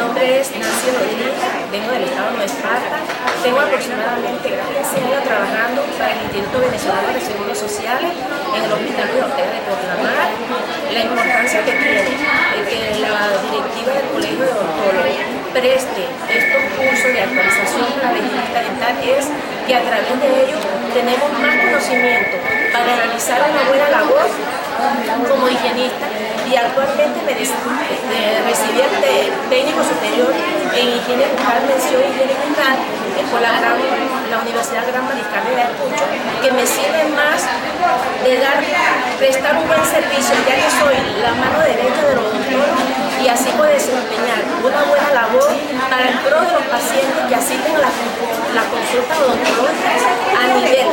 nombre es Nancy Rodríguez, vengo del estado de Nueva Esparta. Tengo aproximadamente 15 años trabajando para el Instituto Venezolano de Seguros Sociales en el Hospital de Ortega de Porlamar. La importancia que tiene que la directiva del Colegio de Odontólogos preste estos cursos de actualización para la higienista dental es que a través de ellos tenemos más conocimiento para realizar una buena labor como higienista, y actualmente me recibí el técnico superior en higiene bucal, mención higiene bucal por la Universidad Gran Mariscal de Ayacucho, que me sirve más de prestar un buen servicio, ya que soy la mano derecha de los odontólogos, y así puedo desempeñar una buena labor para el pro de los pacientes que asisten a la consulta odontológica a nivel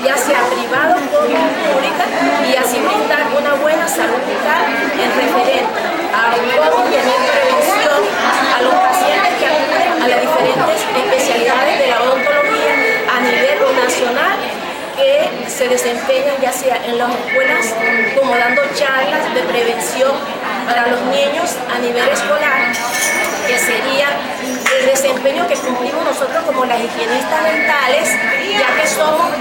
ya sea privado como pública, y así brindar una buena salud bucal en referente a cómo tener prevención a los pacientes que acuden a las diferentes especialidades de la odontología a nivel nacional, que se desempeñan ya sea en las escuelas como dando charlas de prevención para los niños a nivel escolar, que sería el desempeño que cumplimos nosotros como las higienistas dentales, ya que somos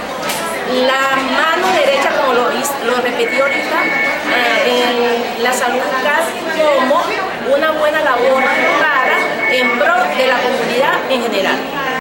la mano derecha, como lo repetí ahorita, en la salud bucal, como una buena labor para en pro de la comunidad en general.